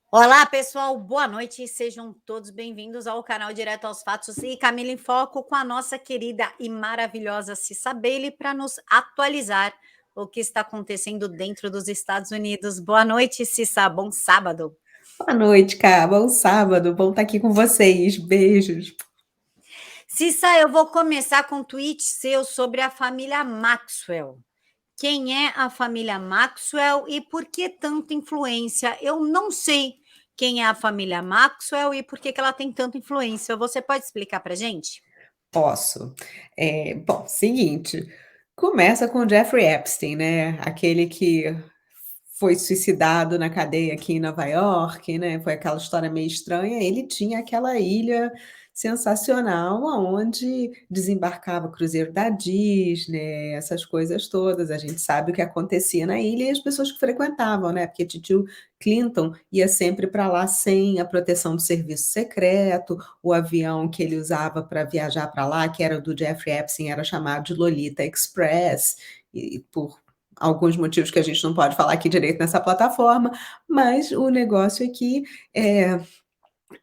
Olá, pessoal, boa noite e sejam todos bem-vindos ao canal Direto aos Fatos e Camila em Foco com a nossa querida e maravilhosa Cissa Bailey para nos atualizar o que está acontecendo dentro dos Estados Unidos. Boa noite, Cissa, bom sábado. Boa noite, Cá. Bom sábado. Bom estar aqui com vocês. Beijos. Cissa, eu vou começar com um tweet seu sobre a família Maxwell. Quem é a família Maxwell e por que tanta influência? Eu não sei quem é a família Maxwell e por que ela tem tanta influência. Você pode explicar para gente? Posso. Bom, seguinte, começa com o Jeffrey Epstein, né, aquele que foi suicidado na cadeia aqui em Nova York, né, foi aquela história meio estranha. Ele tinha aquela ilha sensacional aonde desembarcava cruzeiro da Disney, essas coisas todas. A gente sabe o que acontecia na ilha e as pessoas que frequentavam, né, porque titio Clinton ia sempre para lá sem a proteção do serviço secreto, o avião que ele usava para viajar para lá, que era do Jeffrey Epstein, era chamado de Lolita Express, e por alguns motivos que a gente não pode falar aqui direito nessa plataforma, mas o negócio é que, eh,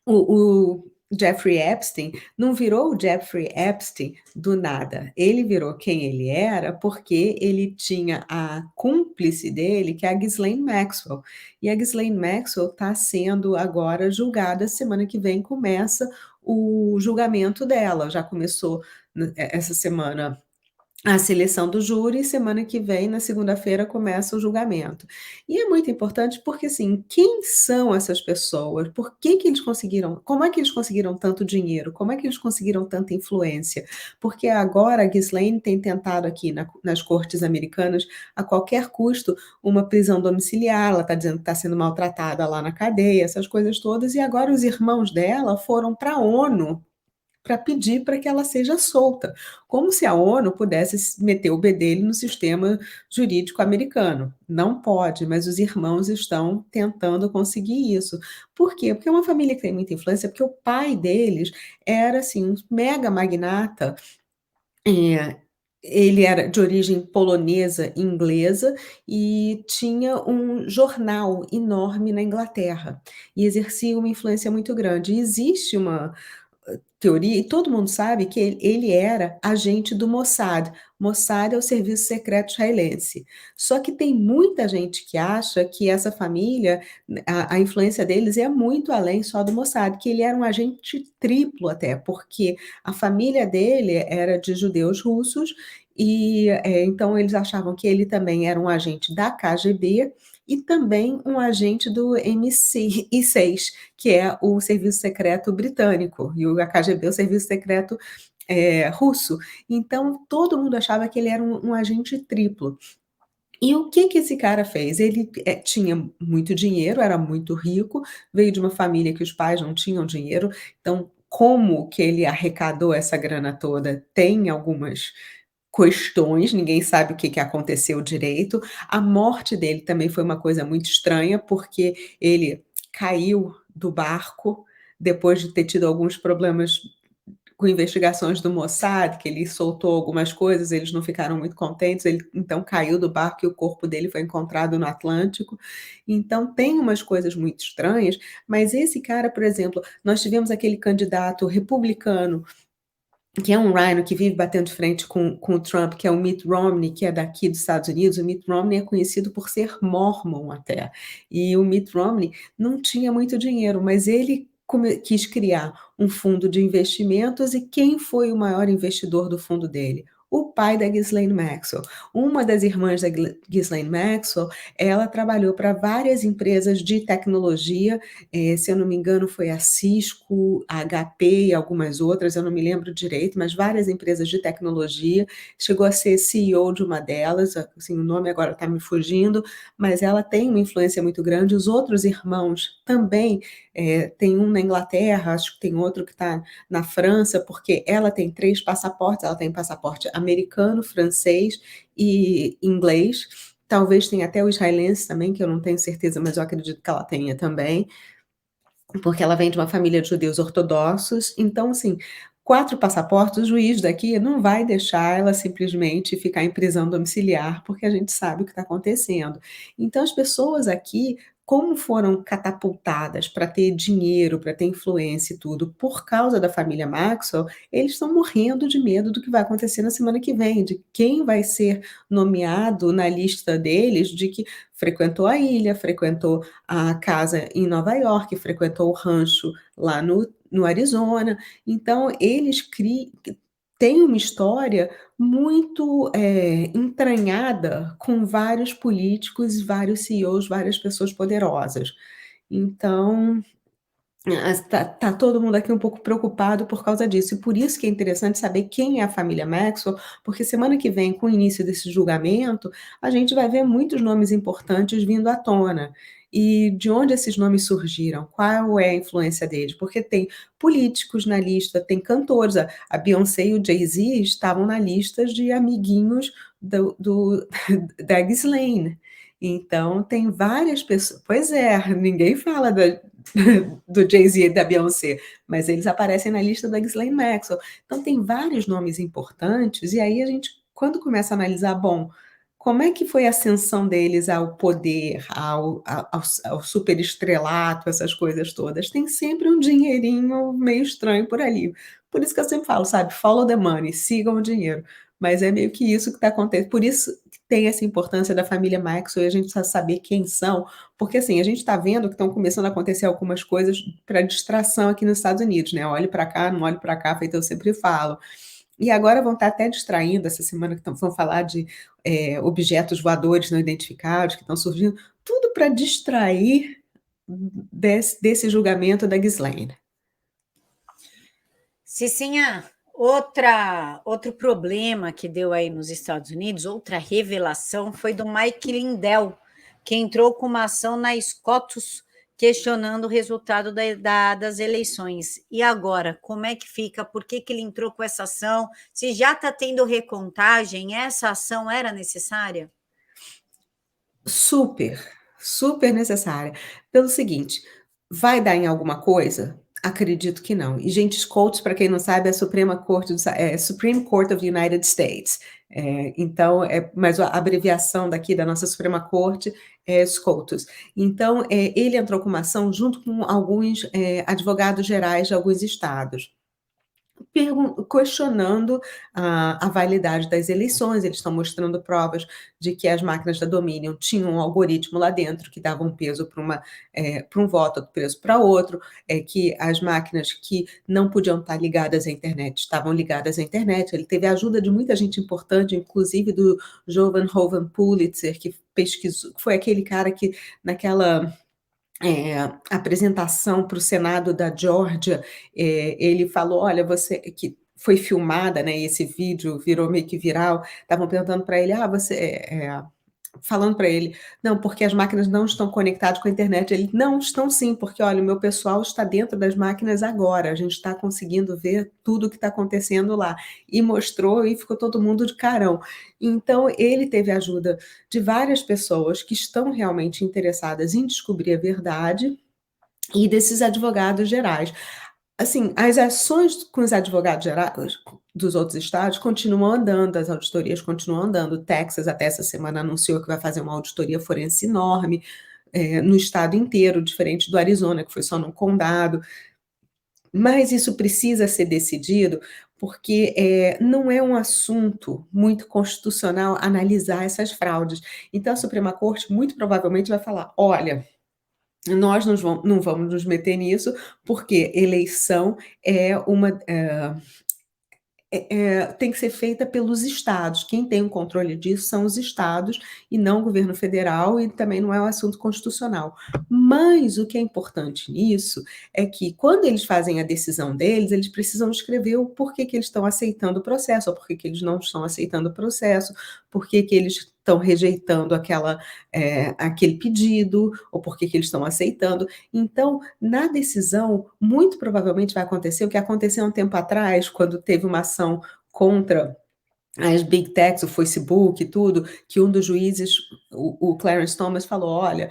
o Jeffrey Epstein não virou o Jeffrey Epstein do nada, ele virou quem ele era, porque ele tinha a cúmplice dele, que é a Ghislaine Maxwell, e a Ghislaine Maxwell está sendo agora julgada, semana que vem começa o julgamento dela, já começou essa semana a seleção do júri, semana que vem, na segunda-feira, começa o julgamento. E é muito importante porque, assim, quem são essas pessoas? Por que eles conseguiram como é que eles conseguiram tanto dinheiro? Como é que eles conseguiram tanta influência? Porque agora a Ghislaine tem tentado aqui nas cortes americanas, a qualquer custo, uma prisão domiciliar, ela está dizendo que está sendo maltratada lá na cadeia, essas coisas todas, e agora os irmãos dela foram para a ONU para pedir para que ela seja solta, como se a ONU pudesse meter o bedelho no sistema jurídico americano. Não pode, mas os irmãos estão tentando conseguir isso. Por quê? Porque é uma família que tem muita influência, porque o pai deles era assim um mega magnata, eh, ele era de origem polonesa e inglesa e tinha um jornal enorme na Inglaterra e exercia uma influência muito grande. E existe uma teoria, e todo mundo sabe que ele era agente do Mossad. Mossad é o serviço secreto israelense. Só que tem muita gente que acha que essa família, a influência deles é muito além só do Mossad, que ele era um agente triplo até, porque a família dele era de judeus russos e, então eles achavam que ele também era um agente da KGB e também um agente do MI6, que é o serviço secreto britânico, e o KGB é o serviço secreto, russo. Então todo mundo achava que ele era um agente triplo. E o que que esse cara fez? Ele, tinha muito dinheiro, era muito rico, veio de uma família que os pais não tinham dinheiro, então como que ele arrecadou essa grana toda? Tem algumas questões, ninguém sabe o que que aconteceu direito. A morte dele também foi uma coisa muito estranha, porque ele caiu do barco, depois de ter tido alguns problemas com investigações do Mossad, que ele soltou algumas coisas, eles não ficaram muito contentes, ele então caiu do barco e o corpo dele foi encontrado no Atlântico. Então tem umas coisas muito estranhas, mas esse cara, por exemplo, nós tivemos aquele candidato republicano que é um rhino que vive batendo de frente com o Trump, que é o Mitt Romney, que é daqui dos Estados Unidos. O Mitt Romney é conhecido por ser mórmon até. E o Mitt Romney não tinha muito dinheiro, mas ele quis criar um fundo de investimentos e quem foi o maior investidor do fundo dele? O pai da Ghislaine Maxwell. Uma das irmãs da Ghislaine Maxwell, ela trabalhou para várias empresas de tecnologia, se eu não me engano, foi a Cisco, a HP e algumas outras, eu não me lembro direito, mas várias empresas de tecnologia. Chegou a ser CEO de uma delas, assim, o nome agora está me fugindo, mas ela tem uma influência muito grande. Os outros irmãos também, tem um na Inglaterra, acho que tem outro que está na França, porque ela tem 3 passaportes, ela tem passaporte americano, francês e inglês. Talvez tenha até o israelense também, que eu não tenho certeza, mas eu acredito que ela tenha também, porque ela vem de uma família de judeus ortodoxos. Então, assim, 4 passaportes, o juiz daqui não vai deixar ela simplesmente ficar em prisão domiciliar, porque a gente sabe o que está acontecendo. Então as pessoas aqui como foram catapultadas para ter dinheiro, para ter influência e tudo, por causa da família Maxwell, eles estão morrendo de medo do que vai acontecer na semana que vem, de quem vai ser nomeado na lista deles, de que frequentou a ilha, frequentou a casa em Nova York, frequentou o rancho lá no Arizona. Então, eles têm uma história muito entranhada com vários políticos, vários CEOs, várias pessoas poderosas. Então, tá todo mundo aqui um pouco preocupado por causa disso, e por isso que é interessante saber quem é a família Maxwell, porque semana que vem, com o início desse julgamento, a gente vai ver muitos nomes importantes vindo à tona. E de onde esses nomes surgiram? Qual é a influência deles? Porque tem políticos na lista, tem cantores, a Beyoncé e o Jay-Z estavam na lista de amiguinhos da Ghislaine. Então, tem várias pessoas. Pois é, ninguém fala do Jay-Z e da Beyoncé, mas eles aparecem na lista da Ghislaine Maxwell. Então tem vários nomes importantes, e aí a gente, quando começa a analisar, bom, como é que foi a ascensão deles ao poder, ao superestrelato, essas coisas todas? Tem sempre um dinheirinho meio estranho por ali. Por isso que eu sempre falo, sabe, follow the money, sigam o dinheiro. Mas é meio que isso que está acontecendo. Por isso que tem essa importância da família Maxwell e a gente precisa saber quem são, porque assim, a gente está vendo que estão começando a acontecer algumas coisas para distração aqui nos Estados Unidos, né? Olhe para cá, não olhe para cá, feito eu sempre falo. E agora vão estar até distraindo essa semana, que vão falar de objetos voadores não identificados que estão surgindo, tudo para distrair desse julgamento da Ghislaine. Cicinha, outro problema que deu aí nos Estados Unidos, outra revelação, foi do Mike Lindell, que entrou com uma ação na SCOTUS questionando o resultado das eleições. E agora, como é que fica? Por que ele entrou com essa ação? Se já está tendo recontagem, essa ação era necessária? Super, super necessária. Pelo seguinte, vai dar em alguma coisa? Acredito que não. E, gente, SCOTUS, para quem não sabe, é a Supreme Court of the United States. Então, mas a abreviação daqui da nossa Suprema Corte é SCOTUS. Então, ele entrou com uma ação junto com alguns advogados gerais de alguns estados, questionando a validade das eleições. Eles estão mostrando provas de que as máquinas da Dominion tinham um algoritmo lá dentro que dava um peso para um voto, outro peso para outro, que as máquinas que não podiam estar ligadas à internet estavam ligadas à internet. Ele teve a ajuda de muita gente importante, inclusive do Jovan Hovan Pulitzer, que pesquisou, foi aquele cara que naquela apresentação para o Senado da Geórgia, ele falou: olha, você que foi filmada, né? Esse vídeo virou meio que viral. Estavam perguntando para ele: falando para ele, não, porque as máquinas não estão conectadas com a internet. Ele, não, estão sim, porque olha, o meu pessoal está dentro das máquinas agora, a gente está conseguindo ver tudo o que está acontecendo lá. E mostrou, e ficou todo mundo de carão. Então, ele teve a ajuda de várias pessoas que estão realmente interessadas em descobrir a verdade e desses advogados gerais. Assim, as ações com os advogados gerais dos outros estados continuam andando, as auditorias continuam andando. O Texas, até essa semana, anunciou que vai fazer uma auditoria forense enorme no estado inteiro, diferente do Arizona, que foi só num condado. Mas isso precisa ser decidido, porque não é um assunto muito constitucional analisar essas fraudes. Então, a Suprema Corte muito provavelmente vai falar: olha, nós não vamos nos meter nisso, porque eleição tem que ser feita pelos estados. Quem tem o controle disso são os estados e não o governo federal, e também não é um assunto constitucional. Mas o que é importante nisso é que, quando eles fazem a decisão deles, eles precisam escrever o porquê que eles estão aceitando o processo, ou porquê que eles não estão aceitando o processo, porquê que eles estão rejeitando aquele pedido, ou porquê que eles estão aceitando. Então, na decisão, muito provavelmente vai acontecer o que aconteceu um tempo atrás, quando teve uma ação contra as big techs, o Facebook e tudo, que um dos juízes, o Clarence Thomas falou: "Olha,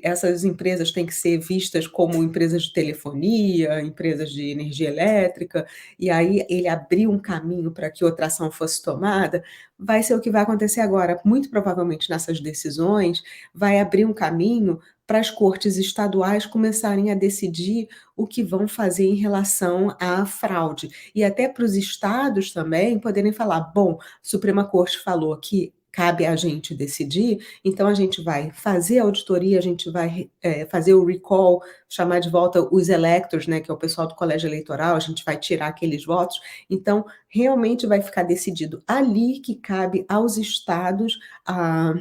essas empresas têm que ser vistas como empresas de telefonia, empresas de energia elétrica", e aí ele abriu um caminho para que outra ação fosse tomada. Vai ser o que vai acontecer agora. Muito provavelmente nessas decisões, vai abrir um caminho para as cortes estaduais começarem a decidir o que vão fazer em relação à fraude. E até para os estados também poderem falar: "Bom, a Suprema Corte falou que cabe a gente decidir, então a gente vai fazer a auditoria, a gente vai, fazer o recall, chamar de volta os electors, né, que é o pessoal do colégio eleitoral, a gente vai tirar aqueles votos". Então, realmente vai ficar decidido ali que cabe aos estados a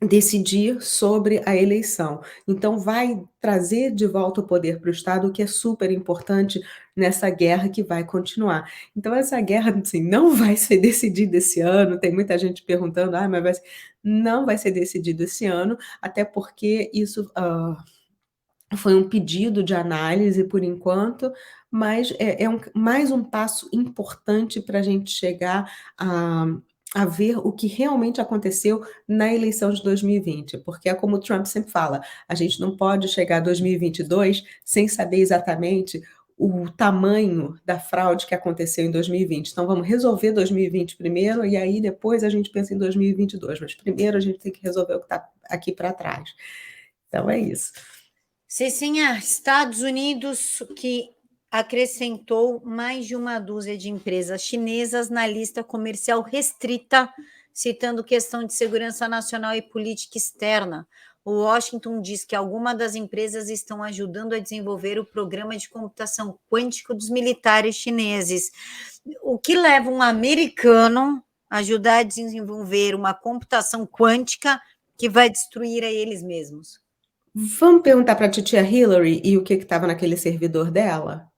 decidir sobre a eleição. Então vai trazer de volta o poder para o Estado, o que é super importante nessa guerra que vai continuar. Então essa guerra, assim, não vai ser decidida esse ano, tem muita gente perguntando: "Ah, mas vai ser", não vai ser decidido esse ano, até porque isso, foi um pedido de análise por enquanto, mas é mais um passo importante para a gente chegar a ver o que realmente aconteceu na eleição de 2020, porque é como o Trump sempre fala: "A gente não pode chegar a 2022 sem saber exatamente o tamanho da fraude que aconteceu em 2020. Então vamos resolver 2020 primeiro e aí depois a gente pensa em 2022, mas primeiro a gente tem que resolver o que está aqui para trás". Então é isso. Cecinha, Estados Unidos que acrescentou mais de uma dúzia de empresas chinesas na lista comercial restrita, citando questão de segurança nacional e política externa. O Washington diz que algumas das empresas estão ajudando a desenvolver o programa de computação quântica dos militares chineses. O que leva um americano a ajudar a desenvolver uma computação quântica que vai destruir a eles mesmos? Vamos perguntar para a titia Hillary e o que estava naquele servidor dela?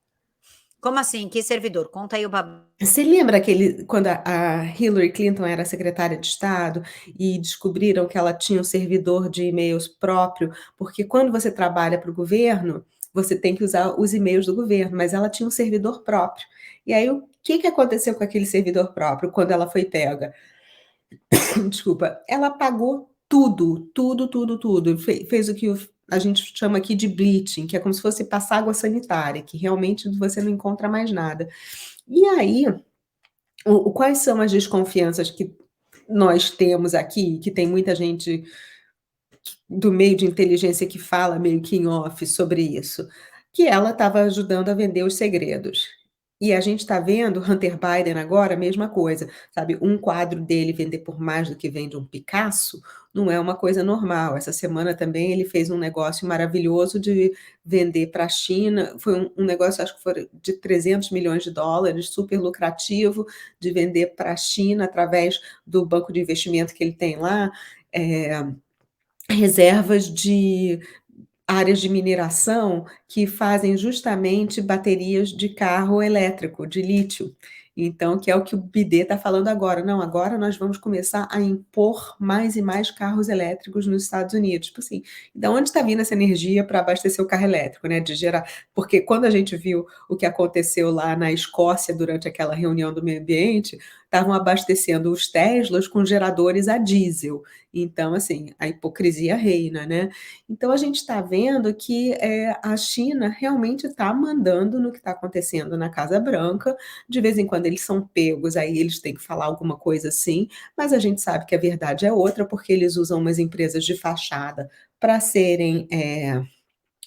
Como assim? Que servidor? Conta aí o babado. Você lembra aquele quando a Hillary Clinton era secretária de Estado e descobriram que ela tinha um servidor de e-mails próprio? Porque quando você trabalha para o governo, você tem que usar os e-mails do governo, mas ela tinha um servidor próprio. E aí o que aconteceu com aquele servidor próprio quando ela foi pega? Desculpa, ela apagou tudo, tudo, tudo, tudo. Fez o que a gente chama aqui de bleaching, que é como se fosse passar água sanitária, que realmente você não encontra mais nada. E aí, quais são as desconfianças que nós temos aqui, que tem muita gente do meio de inteligência que fala meio que em off sobre isso, que ela estava ajudando a vender os segredos. E a gente está vendo Hunter Biden agora, a mesma coisa, sabe, um quadro dele vender por mais do que vende um Picasso, não é uma coisa normal. Essa semana também ele fez um negócio maravilhoso de vender para a China, foi um negócio, acho que foi de 300 milhões de dólares, super lucrativo, de vender para a China através do banco de investimento que ele tem lá, eh reservas de áreas de mineração que fazem justamente baterias de carro elétrico, de lítio. Então, que é o que o BIDE está falando agora: "Não, agora nós vamos começar a impor mais e mais carros elétricos nos Estados Unidos". Tipo assim, da onde está vindo essa energia para abastecer o carro elétrico, né, de gerar, porque quando a gente viu o que aconteceu lá na Escócia durante aquela reunião do meio ambiente, estavam abastecendo os Teslas com geradores a diesel. Então, assim, a hipocrisia reina, né. Então a gente está vendo que, a China realmente está mandando no que está acontecendo na Casa Branca. De vez em quando eles são pegos, aí eles têm que falar alguma coisa assim, mas a gente sabe que a verdade é outra, porque eles usam umas empresas de fachada para serem,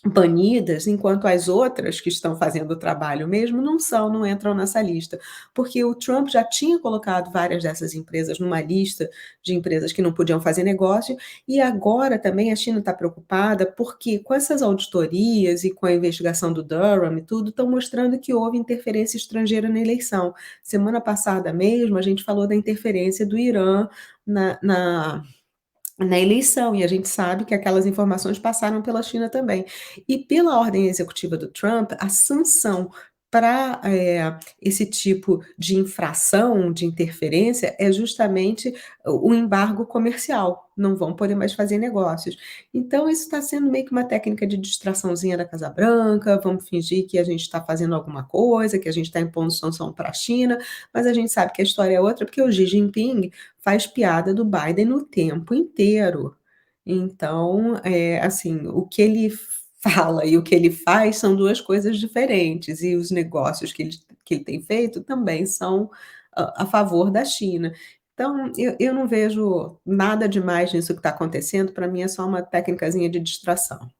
banidas, enquanto as outras que estão fazendo o trabalho mesmo não são, não entram nessa lista. Porque o Trump já tinha colocado várias dessas empresas numa lista de empresas que não podiam fazer negócio, e agora também a China está preocupada, porque com essas auditorias e com a investigação do Durham e tudo, estão mostrando que houve interferência estrangeira na eleição. Semana passada mesmo, a gente falou da interferência do Irã na eleição, e a gente sabe que aquelas informações passaram pela China também. E pela ordem executiva do Trump, a sanção para esse tipo de infração, de interferência, é justamente o embargo comercial, não vão poder mais fazer negócios. Então isso está sendo meio que uma técnica de distraçãozinha da Casa Branca, vamos fingir que a gente está fazendo alguma coisa, que a gente está impondo sanção para a China, mas a gente sabe que a história é outra, porque o Xi Jinping faz piada do Biden o tempo inteiro. Então, assim, o que ele fala e o que ele faz são 2 coisas diferentes, e os negócios que ele tem feito também são a favor da China. Então, eu não vejo nada demais nisso que está acontecendo, para mim é só uma técnicazinha de distração.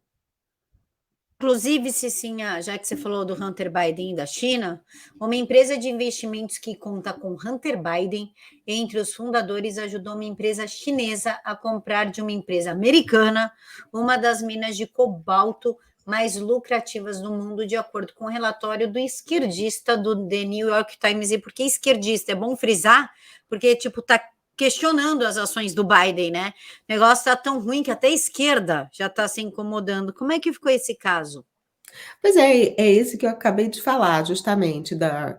Inclusive, Cicinha, já que você falou do Hunter Biden e da China, uma empresa de investimentos que conta com Hunter Biden entre os fundadores ajudou uma empresa chinesa a comprar de uma empresa americana uma das minas de cobalto mais lucrativas do mundo, de acordo com o relatório do esquerdista do The New York Times. E por que esquerdista? É bom frisar, porque, tipo, tá questionando as ações do Biden, né? O negócio está tão ruim que até a esquerda já está se incomodando. Como é que ficou esse caso? Pois é esse que eu acabei de falar, justamente, da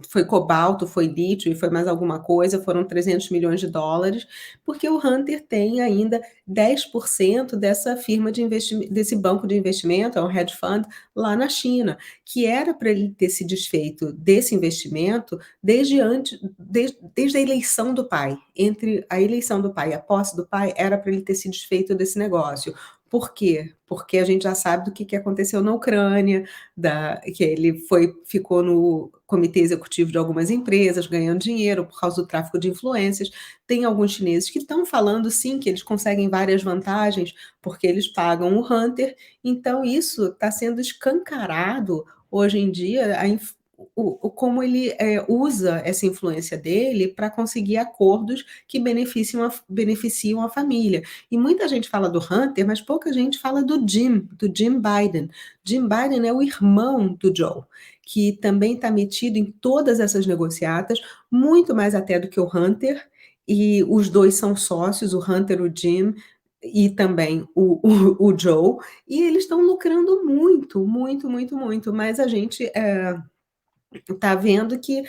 foi cobalto, foi lítio e foi mais alguma coisa, foram US$ 300 milhões, porque o Hunter tem ainda 10% dessa firma de investimento, desse banco de investimento, é um hedge fund, lá na China, que era para ele ter se desfeito desse investimento desde a eleição do pai. Entre a eleição do pai e a posse do pai, era para ele ter se desfeito desse negócio. Por quê? Porque a gente já sabe do que aconteceu na Ucrânia, que ele ficou no comitê executivo de algumas empresas, ganhando dinheiro por causa do tráfico de influências. Tem alguns chineses que estão falando, sim, que eles conseguem várias vantagens, porque eles pagam o Hunter, então isso está sendo escancarado hoje em dia, como ele usa essa influência dele para conseguir acordos que beneficiam a família. E muita gente fala do Hunter, mas pouca gente fala do Jim Biden. Jim Biden é o irmão do Joe, que também está metido em todas essas negociatas, muito mais até do que o Hunter, e os dois são sócios, o Hunter, o Jim, e também o Joe, e eles estão lucrando muito, muito, muito, muito, mas a gente está vendo que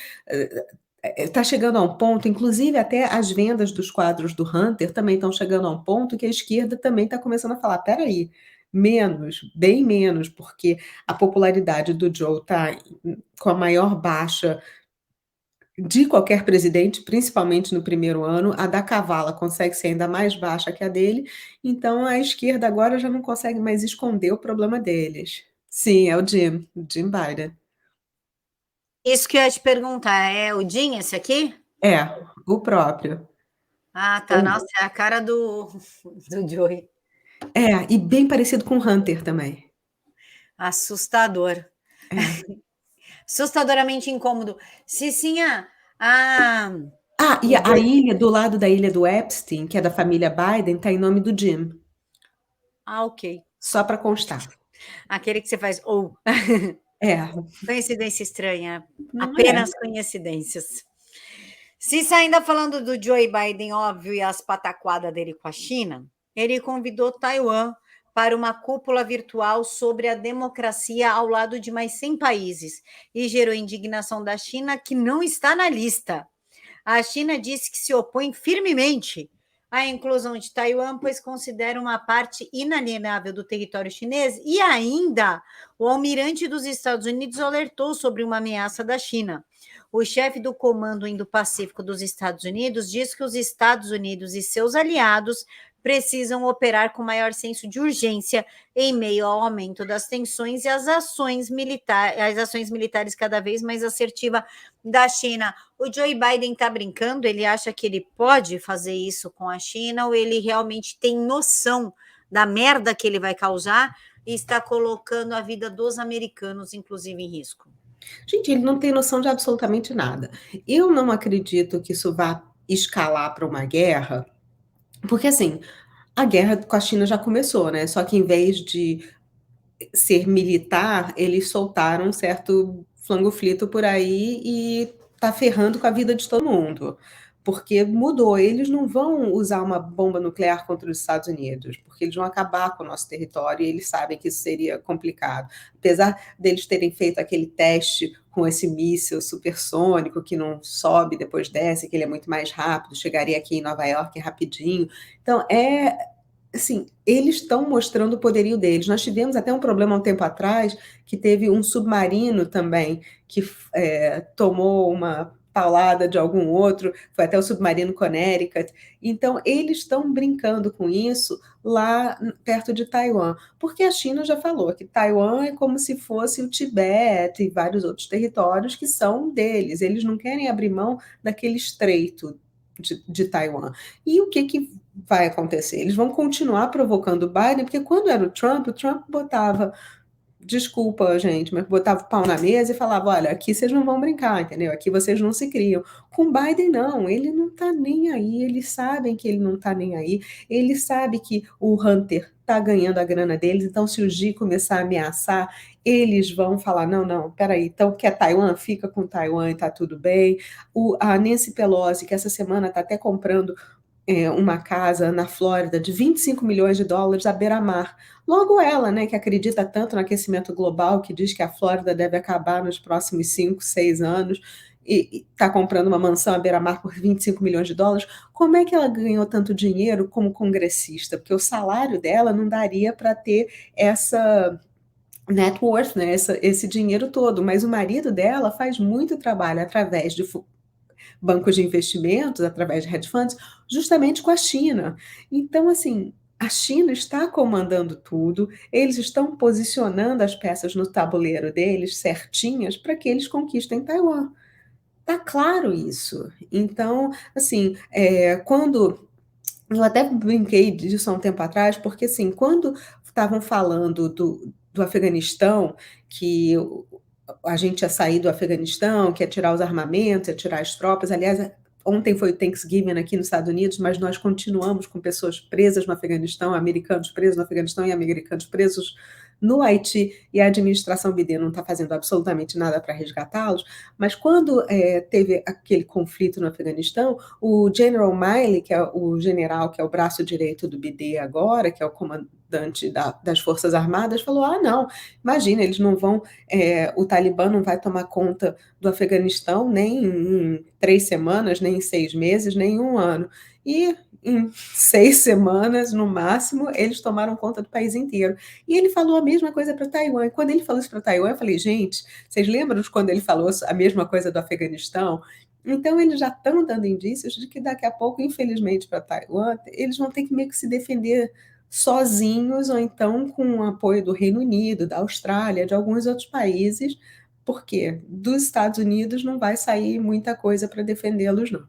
está chegando a um ponto, inclusive até as vendas dos quadros do Hunter também estão chegando a um ponto que a esquerda também está começando a falar: espera aí, menos, bem menos, porque a popularidade do Joe está com a maior baixa de qualquer presidente, principalmente no primeiro ano, a da Kavala consegue ser ainda mais baixa que a dele, então a esquerda agora já não consegue mais esconder o problema deles. Sim, é o Jim Biden. Isso que eu ia te perguntar, é o Jim esse aqui? É, o próprio. Ah, tá. Nossa, é a cara do Joey. E bem parecido com o Hunter também. Assustador. É. Assustadoramente incômodo. Cicinha, ah, E o a Joey. ilha do lado da ilha do Epstein, que é da família Biden, tá em nome do Jim, Ah, ok. só para constar. Aquele que você faz. Ou. É, Coincidência estranha. não é? Apenas coincidências. Se ainda falando do Joe Biden, óbvio, e as pataquadas dele com a China, ele convidou Taiwan para uma cúpula virtual sobre a democracia ao lado de mais 100 países e gerou indignação da China, que não está na lista. A China disse que se opõe firmemente à inclusão de Taiwan, pois considera uma parte inalienável do território chinês, e ainda o almirante dos Estados Unidos alertou sobre uma ameaça da China. O chefe do Comando Indo-Pacífico dos Estados Unidos diz que os Estados Unidos e seus aliados precisam operar com maior senso de urgência em meio ao aumento das tensões e as ações militares cada vez mais assertivas da China. O Joe Biden está brincando? Ele acha que ele pode fazer isso com a China ou ele realmente tem noção da merda que ele vai causar e está colocando a vida dos americanos, inclusive, em risco? Gente, ele não tem noção de absolutamente nada. Eu não acredito que isso vá escalar para uma guerra, porque assim, a guerra com a China já começou, né, só que em vez de ser militar, eles soltaram um certo flango-flito por aí e tá ferrando com a vida de todo mundo. porque mudou. Eles não vão usar uma bomba nuclear contra os Estados Unidos, porque eles vão acabar com o nosso território e eles sabem que isso seria complicado. Apesar deles terem feito aquele teste com esse míssil supersônico que não sobe, depois desce, que ele é muito mais rápido, chegaria aqui em Nova York rapidinho. Então, assim, eles estão mostrando o poderio deles. Nós tivemos até um problema há um tempo atrás, que teve um submarino também, que tomou uma paulada de algum outro, foi até o submarino Connecticut. Então, eles estão brincando com isso lá perto de Taiwan, porque a China já falou que Taiwan é como se fosse o Tibete e vários outros territórios que são deles. Eles não querem abrir mão daquele estreito de Taiwan. E o que vai acontecer? Eles vão continuar provocando o Biden, porque quando era o Trump botava, desculpa, gente, mas botava o pau na mesa e falava: olha, aqui vocês não vão brincar, entendeu? Aqui vocês não se criam. Com o Biden, não, ele não tá nem aí, eles sabem que ele não tá nem aí, ele sabe que o Hunter tá ganhando a grana deles, então se o Xi começar a ameaçar, eles vão falar: não, não, peraí, então quer Taiwan? Fica com Taiwan e tá tudo bem. A Nancy Pelosi, que essa semana tá até comprando uma casa na Flórida de 25 milhões de dólares à beira-mar. Logo ela, né, que acredita tanto no aquecimento global, que diz que a Flórida deve acabar nos próximos 5, 6 anos, e está comprando uma mansão à beira-mar por 25 milhões de dólares, como é que ela ganhou tanto dinheiro como congressista? Porque o salário dela não daria para ter essa net worth, né, esse dinheiro todo, mas o marido dela faz muito trabalho através de bancos de investimentos, através de hedge funds, justamente com a China. Então, assim, a China está comandando tudo, eles estão posicionando as peças no tabuleiro deles certinhas para que eles conquistem Taiwan. Tá claro isso. Então, assim, quando eu até brinquei disso há um tempo atrás, porque assim, quando estavam falando do Afeganistão, que a gente ia sair do Afeganistão, que ia tirar os armamentos, ia tirar as tropas. Aliás, ontem foi o Thanksgiving aqui nos Estados Unidos, mas nós continuamos com pessoas presas no Afeganistão, americanos presos no Afeganistão e americanos presos no Haiti, e a administração Biden não está fazendo absolutamente nada para resgatá-los. Mas quando teve aquele conflito no Afeganistão, o General Milley, que é o general que é o braço direito do Biden agora, que é o comandante das Forças Armadas, falou: ah, não, imagina, eles não vão, o Talibã não vai tomar conta do Afeganistão nem em 3 semanas, nem em 6 meses, nem em 1 ano. E em 6 semanas, no máximo, eles tomaram conta do país inteiro. E ele falou a mesma coisa para Taiwan. E quando ele falou isso para Taiwan, eu falei: gente, vocês lembram de quando ele falou a mesma coisa do Afeganistão? Então, eles já estão dando indícios de que daqui a pouco, infelizmente, para Taiwan, eles vão ter que meio que se defender sozinhos, ou então com o apoio do Reino Unido, da Austrália, de alguns outros países, porque dos Estados Unidos não vai sair muita coisa para defendê-los, não.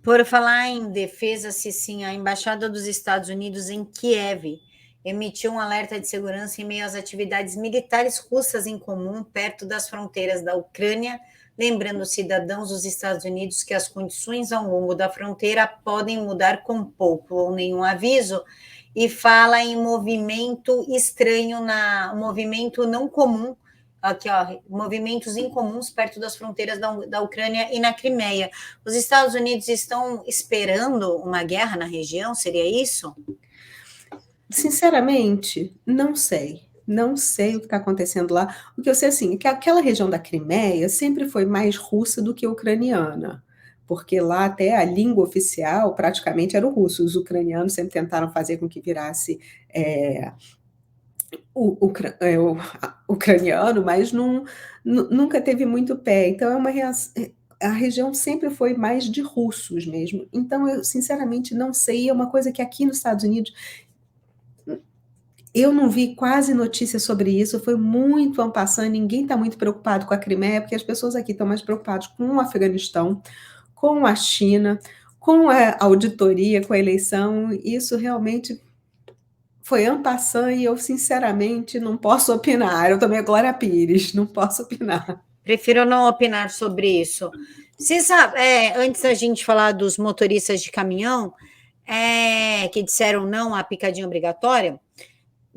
Por falar em defesa, sim, a Embaixada dos Estados Unidos em Kiev emitiu um alerta de segurança em meio às atividades militares russas em comum perto das fronteiras da Ucrânia, lembrando os cidadãos dos Estados Unidos que as condições ao longo da fronteira podem mudar com pouco ou nenhum aviso, e fala em movimento estranho, movimento não comum, aqui, ó, movimentos incomuns perto das fronteiras da Ucrânia e na Crimeia. Os Estados Unidos estão esperando uma guerra na região? Seria isso? Sinceramente, não sei. Não sei o que está acontecendo lá. O que eu sei, assim, é que aquela região da Crimeia sempre foi mais russa do que ucraniana, porque lá até a língua oficial praticamente era o russo. Os ucranianos sempre tentaram fazer com que virasse o ucraniano, mas nunca teve muito pé. Então, a região sempre foi mais de russos mesmo. Então, eu sinceramente não sei. É uma coisa que aqui nos Estados Unidos eu não vi quase notícia sobre isso, foi muito en passant, ninguém está muito preocupado com a Crimeia, porque as pessoas aqui estão mais preocupadas com o Afeganistão, com a China, com a auditoria, com a eleição. Isso realmente foi en passant e eu sinceramente não posso opinar. Eu também a Glória Pires, não posso opinar. Prefiro não opinar sobre isso. Você sabe, antes da gente falar dos motoristas de caminhão, que disseram não à picadinha obrigatória,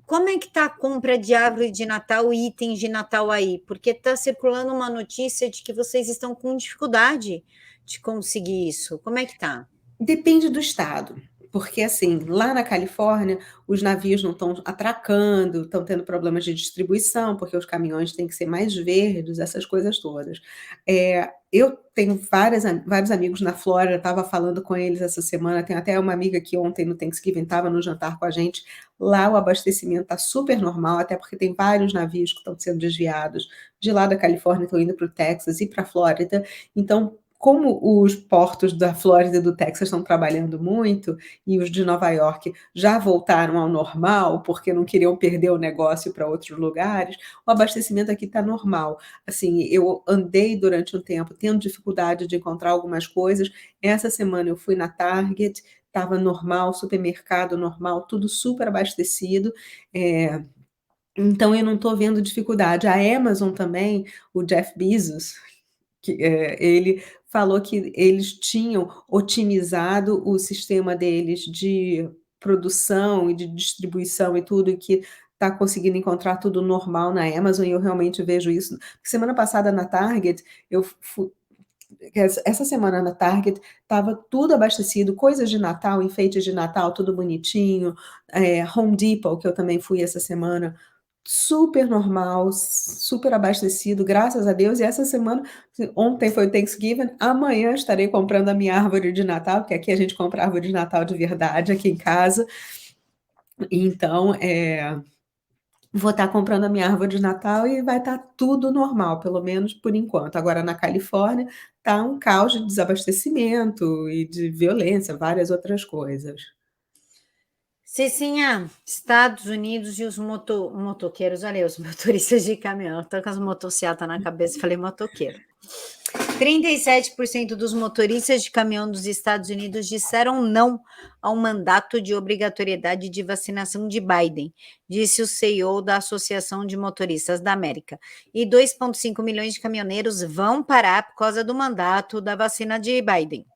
como é que está a compra de árvore de Natal e itens de Natal aí? Porque está circulando uma notícia de que vocês estão com dificuldade de conseguir isso? Como é que tá? Depende do estado, porque, assim, lá na Califórnia, os navios não estão atracando, estão tendo problemas de distribuição, porque os caminhões têm que ser mais verdes, essas coisas todas. Eu tenho vários amigos na Flórida, estava falando com eles essa semana, tem até uma amiga que ontem no Thanksgiving estava no jantar com a gente. Lá o abastecimento está super normal, até porque tem vários navios que estão sendo desviados de lá da Califórnia, estão indo para o Texas e para a Flórida. Então, como os portos da Flórida e do Texas estão trabalhando muito, e os de Nova York já voltaram ao normal, porque não queriam perder o negócio para outros lugares, o abastecimento aqui está normal. Assim, eu andei durante um tempo tendo dificuldade de encontrar algumas coisas. Essa semana eu fui na Target, estava normal, supermercado normal, tudo super abastecido. Então eu não estou vendo dificuldade. A Amazon também, o Jeff Bezos, ele falou que eles tinham otimizado o sistema deles de produção e de distribuição e tudo, e que está conseguindo encontrar tudo normal na Amazon, e eu realmente vejo isso. Semana passada na Target, eu fu essa semana na Target estava tudo abastecido, coisas de Natal, enfeites de Natal, tudo bonitinho. Home Depot, que eu também fui essa semana, super normal, super abastecido, graças a Deus. E essa semana, ontem foi o Thanksgiving, amanhã estarei comprando a minha árvore de Natal, porque aqui a gente compra árvore de Natal de verdade aqui em casa. Então, vou estar comprando a minha árvore de Natal e vai estar tudo normal, pelo menos por enquanto. Agora na Califórnia está um caos de desabastecimento e de violência, várias outras coisas. Cicinha, Estados Unidos e os motoqueiros, olha aí, os motoristas de caminhão, tô com as motocicletas na cabeça, falei motoqueiro. 37% dos motoristas de caminhão dos Estados Unidos disseram não ao mandato de obrigatoriedade de vacinação de Biden, disse o CEO da Associação de Motoristas da América. E 2,5 milhões de caminhoneiros vão parar por causa do mandato da vacina de Biden,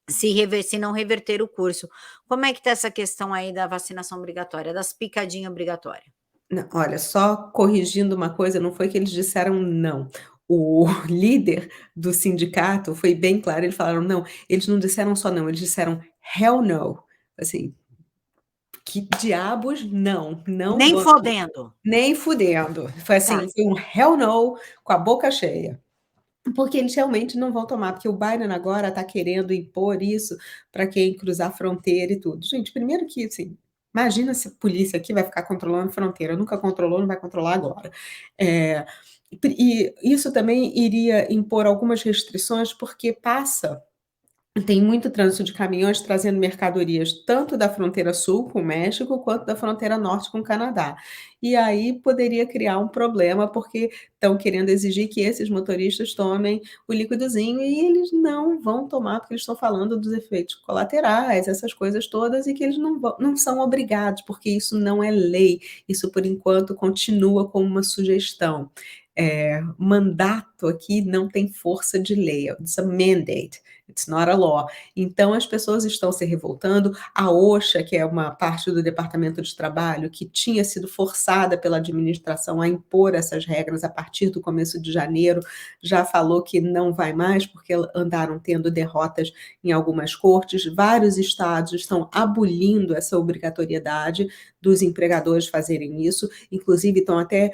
se não reverter o curso. Como é que está essa questão aí da vacinação obrigatória, das picadinhas obrigatórias? Não, olha, só corrigindo uma coisa, não foi que eles disseram não. O líder do sindicato foi bem claro, eles falaram: "Não", eles não disseram só não, eles disseram: "Hell no", assim, que diabos não, não Nem vamos, fodendo. nem fudendo. Foi Tá. assim, foi um hell no com a boca cheia. Porque eles realmente não vão tomar, porque o Biden agora está querendo impor isso para quem cruzar a fronteira e tudo. Gente, primeiro que, assim, imagina se a polícia aqui vai ficar controlando a fronteira, nunca controlou, não vai controlar agora. E isso também iria impor algumas restrições, porque tem muito trânsito de caminhões trazendo mercadorias tanto da fronteira sul com o México, quanto da fronteira norte com o Canadá. E aí poderia criar um problema, porque estão querendo exigir que esses motoristas tomem o líquidozinho e eles não vão tomar, porque eles estão falando dos efeitos colaterais, essas coisas todas, e que eles não são obrigados, porque isso não é lei. Isso, por enquanto, continua como uma sugestão. Mandato aqui não tem força de lei, it's a mandate. It's not a law. Então as pessoas estão se revoltando. A OSHA, que é uma parte do Departamento de Trabalho, que tinha sido forçada pela administração a impor essas regras a partir do começo de janeiro, já falou que não vai mais, porque andaram tendo derrotas em algumas cortes. Vários estados estão abolindo essa obrigatoriedade dos empregadores fazerem isso, inclusive estão até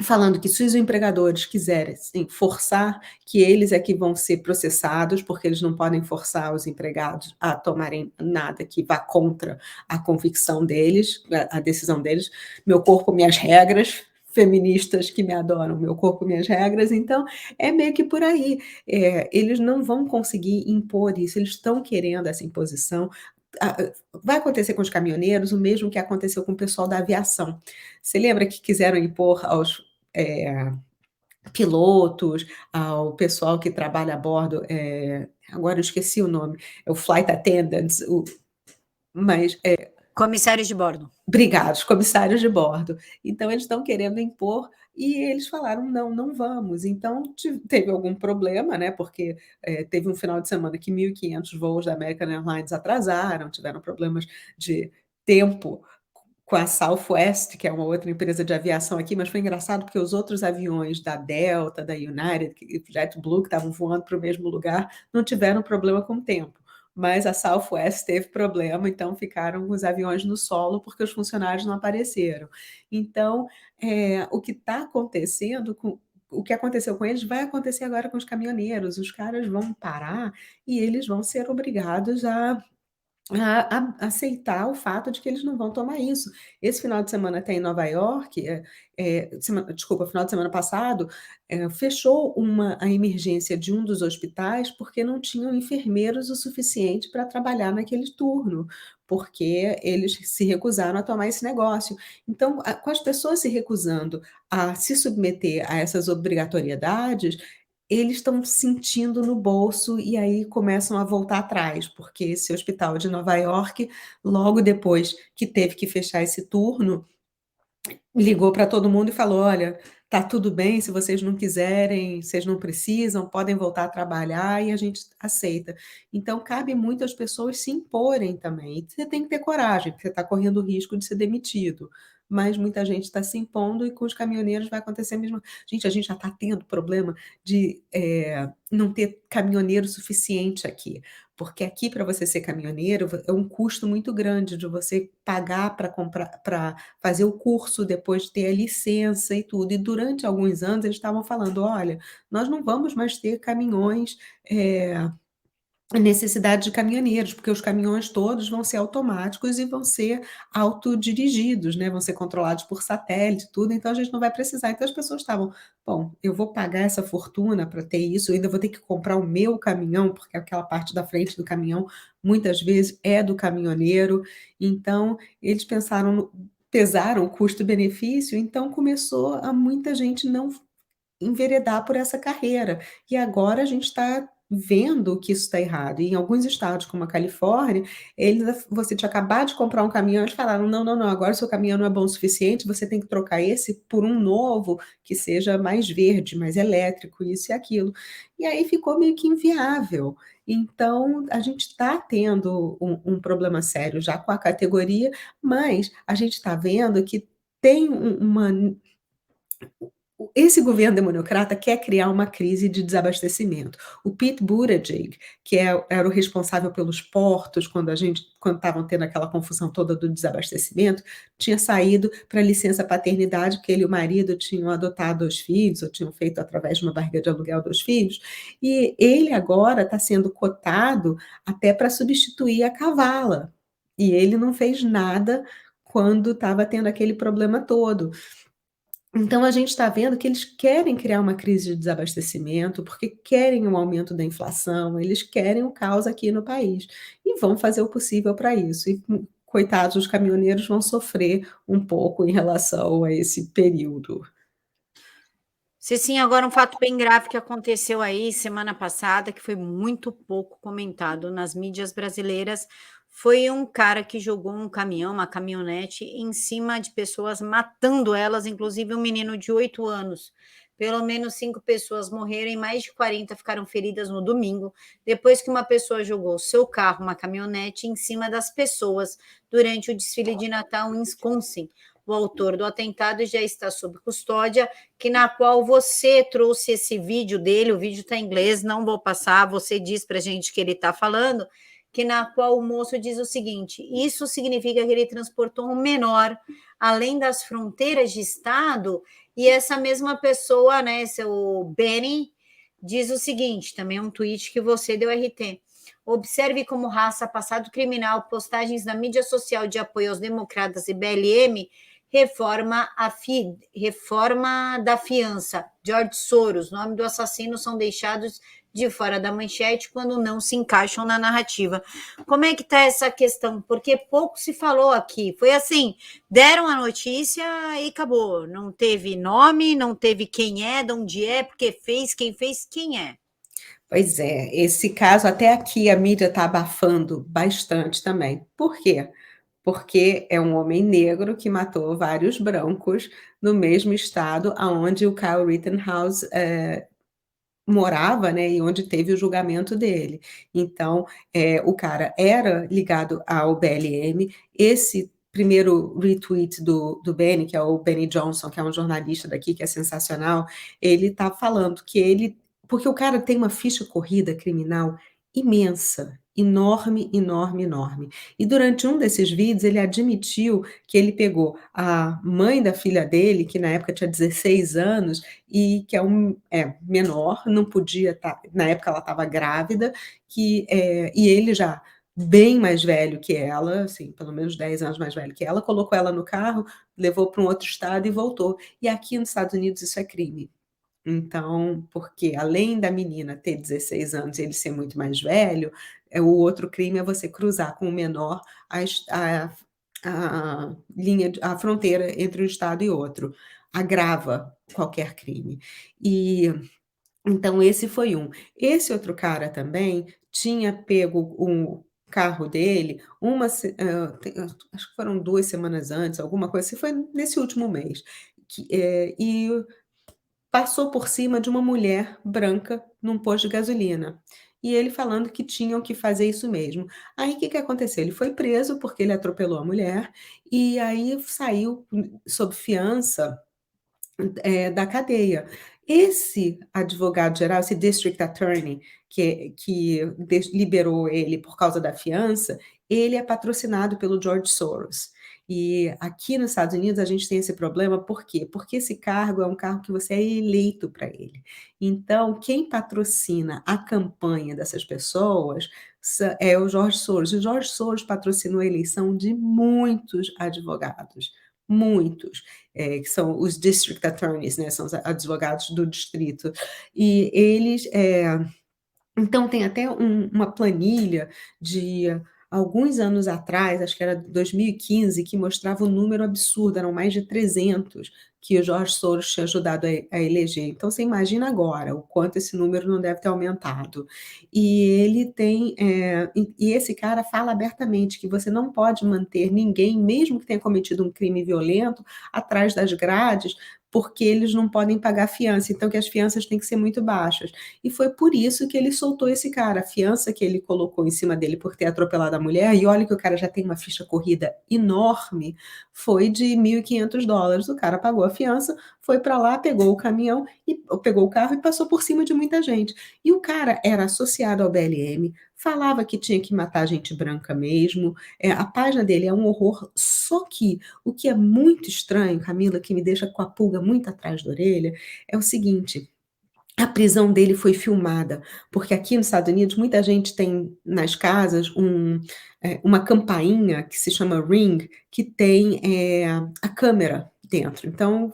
falando que se os empregadores quiserem, assim, forçar, que eles é que vão ser processados, porque eles não podem forçar os empregados a tomarem nada que vá contra a convicção deles, a decisão deles. Meu corpo, minhas regras, feministas que me adoram, meu corpo, minhas regras. Então, é meio que por aí. Eles não vão conseguir impor isso, eles estão querendo essa imposição. Vai acontecer com os caminhoneiros o mesmo que aconteceu com o pessoal da aviação. Você lembra que quiseram impor aos pilotos, ao pessoal que trabalha a bordo, agora eu esqueci o nome, é o flight attendants, mas Comissários de bordo. obrigado, comissários de bordo. Então eles estão querendo impor e eles falaram: "Não, não vamos". Então teve algum problema, né, porque, teve um final de semana que 1.500 voos da American Airlines atrasaram, tiveram problemas de tempo com a Southwest, que é uma outra empresa de aviação aqui, mas foi engraçado porque os outros aviões da Delta, da United, JetBlue, que estavam voando para o mesmo lugar, não tiveram problema com o tempo. Mas a Southwest teve problema, então ficaram os aviões no solo porque os funcionários não apareceram. Então, o que está acontecendo o que aconteceu com eles vai acontecer agora com os caminhoneiros. Os caras vão parar e eles vão ser obrigados a aceitar o fato de que eles não vão tomar isso. Esse final de semana até em Nova York, final de semana passado, fechou a emergência de um dos hospitais, porque não tinham enfermeiros o suficiente para trabalhar naquele turno, porque eles se recusaram a tomar esse negócio. Então, com as pessoas se recusando a se submeter a essas obrigatoriedades, eles estão sentindo no bolso e aí começam a voltar atrás, porque esse hospital de Nova York, logo depois que teve que fechar esse turno, ligou para todo mundo e falou: "Olha, tá tudo bem, se vocês não quiserem, vocês não precisam, podem voltar a trabalhar e a gente aceita". Então cabe muito às pessoas se imporem também, e você tem que ter coragem, porque você está correndo o risco de ser demitido, mas muita gente está se impondo e com os caminhoneiros vai acontecer a mesma. Gente, a gente já está tendo problema de, não ter caminhoneiro suficiente aqui, porque aqui para você ser caminhoneiro é um custo muito grande de você pagar para comprar para fazer o curso, depois ter a licença e tudo. E durante alguns anos eles estavam falando: "Olha, nós não vamos mais ter caminhões, necessidade de caminhoneiros, porque os caminhões todos vão ser automáticos e vão ser autodirigidos, né, vão ser controlados por satélite, tudo, então a gente não vai precisar". Então as pessoas estavam: "Bom, eu vou pagar essa fortuna para ter isso, eu ainda vou ter que comprar o meu caminhão", porque aquela parte da frente do caminhão, muitas vezes, é do caminhoneiro. Então eles pesaram o custo-benefício, então começou a muita gente não enveredar por essa carreira. E agora a gente está vendo que isso está errado. E em alguns estados, como a Califórnia, você tinha acabado de comprar um caminhão, eles falaram: "Não, não, não, agora o seu caminhão não é bom o suficiente, você tem que trocar esse por um novo que seja mais verde, mais elétrico, isso e aquilo". E aí ficou meio que inviável. Então, a gente está tendo um problema sério já com a categoria, mas a gente está vendo que tem uma esse governo democrata quer criar uma crise de desabastecimento. O Pete Buttigieg, que era o responsável pelos portos quando estavam tendo aquela confusão toda do desabastecimento, tinha saído para licença paternidade, porque ele e o marido tinham adotado 2 filhos, ou tinham feito através de uma barriga de aluguel 2 filhos, e ele agora está sendo cotado até para substituir a Kavala, e ele não fez nada quando estava tendo aquele problema todo. Então a gente está vendo que eles querem criar uma crise de desabastecimento, porque querem um aumento da inflação, eles querem o caos aqui no país, e vão fazer o possível para isso. E coitados, os caminhoneiros vão sofrer um pouco em relação a esse período. Sim, agora um fato bem grave que aconteceu aí semana passada, que foi muito pouco comentado nas mídias brasileiras, foi um cara que jogou um caminhão, uma caminhonete, em cima de pessoas, matando elas, inclusive um menino de 8 anos. Pelo menos 5 pessoas morreram e mais de 40 ficaram feridas no domingo, depois que uma pessoa jogou seu carro, uma caminhonete, em cima das pessoas durante o desfile de Natal em Wisconsin. O autor do atentado já está sob custódia, que na qual você trouxe esse vídeo dele, o vídeo está em inglês, não vou passar, você diz para a gente que ele está falando, que na qual o moço diz o seguinte: isso significa que ele transportou um menor além das fronteiras de estado, e essa mesma pessoa, né, seu Benny, diz o seguinte, também é um tweet que você deu RT: observe como raça, passado criminal, postagens na mídia social de apoio aos democratas e BLM, reforma da fiança. George Soros, nome do assassino, são deixados de fora da manchete quando não se encaixam na narrativa. Como é que está essa questão? Porque pouco se falou aqui. Foi assim, deram a notícia e acabou. Não teve nome, não teve quem é, de onde é, porque fez, quem é. Pois é, esse caso até aqui a mídia está abafando bastante também. Por quê? Porque é um homem negro que matou vários brancos no mesmo estado aonde o Kyle Rittenhouse, morava, né, e onde teve o julgamento dele. Então, o cara era ligado ao BLM, esse primeiro retweet do Benny, que é o Benny Johnson, que é um jornalista daqui que é sensacional, ele tá falando que ele porque o cara tem uma ficha corrida criminal imensa, enorme, enorme, enorme. E durante um desses vídeos ele admitiu que ele pegou a mãe da filha dele, que na época tinha 16 anos, e que menor, não podia estar na época ela estava grávida, e ele já bem mais velho que ela, assim, pelo menos 10 anos mais velho que ela, colocou ela no carro, levou para um outro estado e voltou. E aqui nos Estados Unidos isso é crime. Então, porque além da menina ter 16 anos e ele ser muito mais velho, o outro crime é você cruzar com o menor a linha a fronteira entre um estado e outro. Agrava qualquer crime. E então esse foi um. Esse outro cara também tinha pego o carro dele acho que foram 2 semanas antes, alguma coisa assim, foi nesse último mês, e passou por cima de uma mulher branca num posto de gasolina. E ele falando que tinham que fazer isso mesmo. Aí o que que aconteceu? Ele foi preso porque ele atropelou a mulher, e aí saiu sob fiança da cadeia. Esse advogado-geral, esse district attorney que liberou ele por causa da fiança, ele é patrocinado pelo George Soros. E aqui nos Estados Unidos a gente tem esse problema, por quê? Porque esse cargo é um cargo que você é eleito para ele. Então, quem patrocina a campanha dessas pessoas é o George Soros. E o George Soros patrocinou a eleição de muitos advogados, muitos que são os district attorneys, né, são os advogados do distrito. E eles, então tem até uma planilha de alguns anos atrás, acho que era 2015, que mostrava um número absurdo, eram mais de 300 que o George Soros tinha ajudado a eleger. Então você imagina agora o quanto esse número não deve ter aumentado. E ele tem, e esse cara fala abertamente que você não pode manter ninguém, mesmo que tenha cometido um crime violento, atrás das grades, porque eles não podem pagar fiança, então que as fianças têm que ser muito baixas. E foi por isso que ele soltou esse cara. A fiança que ele colocou em cima dele por ter atropelado a mulher, e olha que o cara já tem uma ficha corrida enorme, foi de $1.500. O cara pagou a fiança, foi para lá, pegou o caminhão, pegou o carro e passou por cima de muita gente. E o cara era associado ao BLM, falava que tinha que matar gente branca mesmo. A página dele é um horror, só que o que é muito estranho, Camila, que me deixa com a pulga muito atrás da orelha, é o seguinte: a prisão dele foi filmada, porque aqui nos Estados Unidos muita gente tem nas casas uma campainha que se chama Ring, que tem a câmera dentro. Então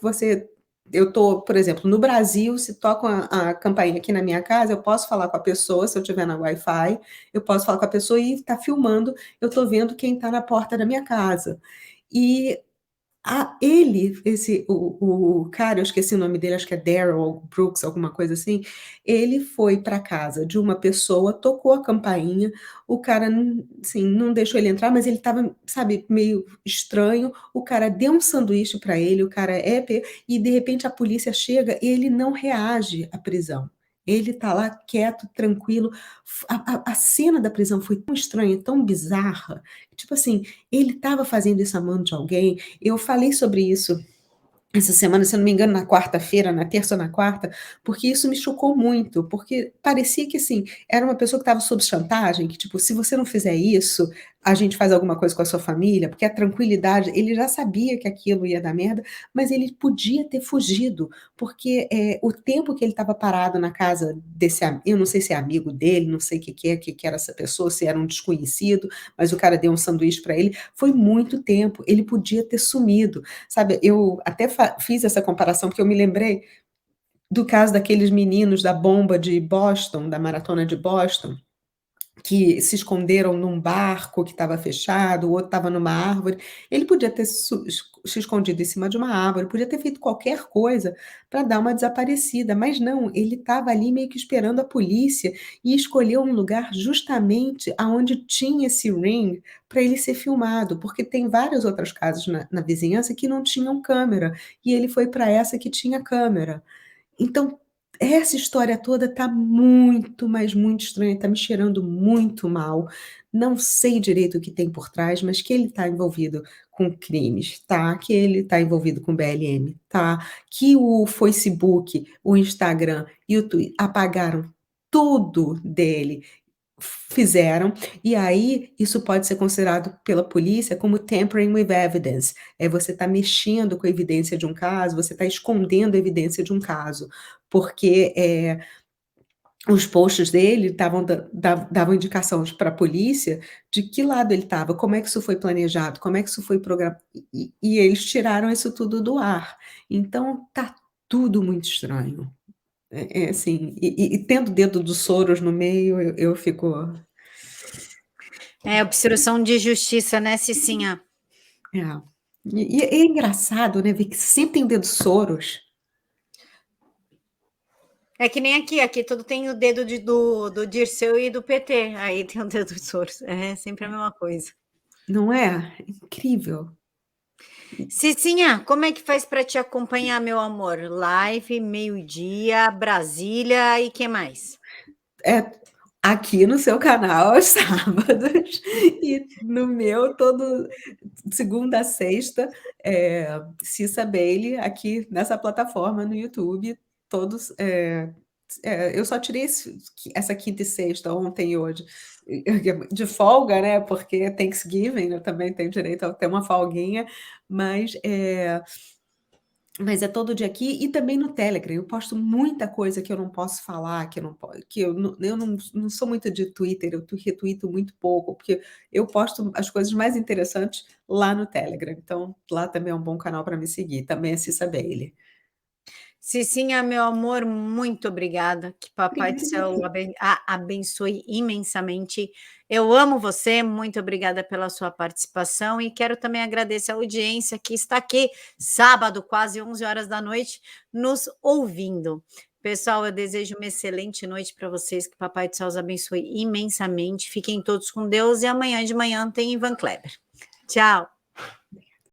eu estou, por exemplo, no Brasil, se toca a campainha aqui na minha casa, eu posso falar com a pessoa, se eu estiver na Wi-Fi, eu posso falar com a pessoa e está filmando, eu estou vendo quem está na porta da minha casa. E o cara, eu esqueci o nome dele, acho que é Darryl Brooks, alguma coisa assim, ele foi para casa de uma pessoa, tocou a campainha, o cara, assim, não deixou ele entrar, mas ele estava, sabe, meio estranho, o cara deu um sanduíche para ele, o cara e de repente a polícia chega e ele não reage à prisão. Ele tá lá quieto, tranquilo. A cena da prisão foi tão estranha, tão bizarra, tipo assim, ele estava fazendo isso a mão de alguém. Eu falei sobre isso essa semana, se eu não me engano, na quarta-feira, na terça ou na quarta, porque isso me chocou muito, porque parecia que, assim, era uma pessoa que estava sob chantagem, que tipo: "Se você não fizer isso, a gente faz alguma coisa com a sua família", porque a tranquilidade ele já sabia que aquilo ia dar merda, mas ele podia ter fugido, porque, o tempo que ele estava parado na casa desse eu não sei se é amigo dele, não sei o que era essa pessoa, se era um desconhecido, mas o cara deu um sanduíche para ele, foi muito tempo, ele podia ter sumido. Sabe, eu até fiz essa comparação, porque eu me lembrei do caso daqueles meninos da bomba de Boston, da maratona de Boston, que se esconderam num barco que estava fechado, o outro estava numa árvore. Ele podia ter se escondido em cima de uma árvore, podia ter feito qualquer coisa para dar uma desaparecida, mas não, ele estava ali meio que esperando a polícia e escolheu um lugar justamente aonde tinha esse ring para ele ser filmado, porque tem várias outras casas na vizinhança que não tinham câmera, e ele foi para essa que tinha câmera. Então, essa história toda tá muito, mas muito estranha, tá me cheirando muito mal. Não sei direito o que tem por trás, mas que ele tá envolvido com crimes, tá, que ele tá envolvido com BLM, tá, que o Facebook, o Instagram e o Twitter apagaram tudo dele, fizeram, e aí isso pode ser considerado pela polícia como tampering with evidence, você tá mexendo com a evidência de um caso, você tá escondendo a evidência de um caso, porque, os posts dele estavam davam indicações para a polícia de que lado ele estava, como é que isso foi planejado, como é que isso foi programado e eles tiraram isso tudo do ar. Então tá tudo muito estranho. É assim, e tendo o dedo do Soros no meio, eu fico É obstrução de justiça, né, Cicinha? é. E é engraçado, né, ver que sempre tem o dedo Soros. É que nem aqui tudo tem o dedo do Dirceu e do PT, aí tem o dedo do Soros, é sempre a mesma coisa. Não é? Incrível. Cicinha, como é que faz para te acompanhar, meu amor? Live, meio-dia, Brasília e que mais? É, aqui no seu canal aos sábados e no meu todo segunda a sexta, Cissa Bailey, aqui nessa plataforma no YouTube, todos, eu só tirei essa quinta e sexta, ontem e hoje, de folga, né, porque é Thanksgiving, eu também tenho direito a ter uma folguinha, mas, mas é todo dia aqui e também no Telegram, eu posto muita coisa que eu não posso falar, que eu não po que eu não sou muito de Twitter, eu retuito muito pouco, porque eu posto as coisas mais interessantes lá no Telegram, então lá também é um bom canal para me seguir, também é Cissa Bailey. Cicinha, meu amor, muito obrigada. Que Papai do Obrigada Céu você. abençoe imensamente. Eu amo você, muito obrigada pela sua participação e quero também agradecer a audiência que está aqui, sábado, quase 11 horas da noite, nos ouvindo. Pessoal, eu desejo uma excelente noite para vocês, que Papai do Céu os abençoe imensamente. Fiquem todos com Deus e amanhã de manhã tem Ivan Kleber. Tchau.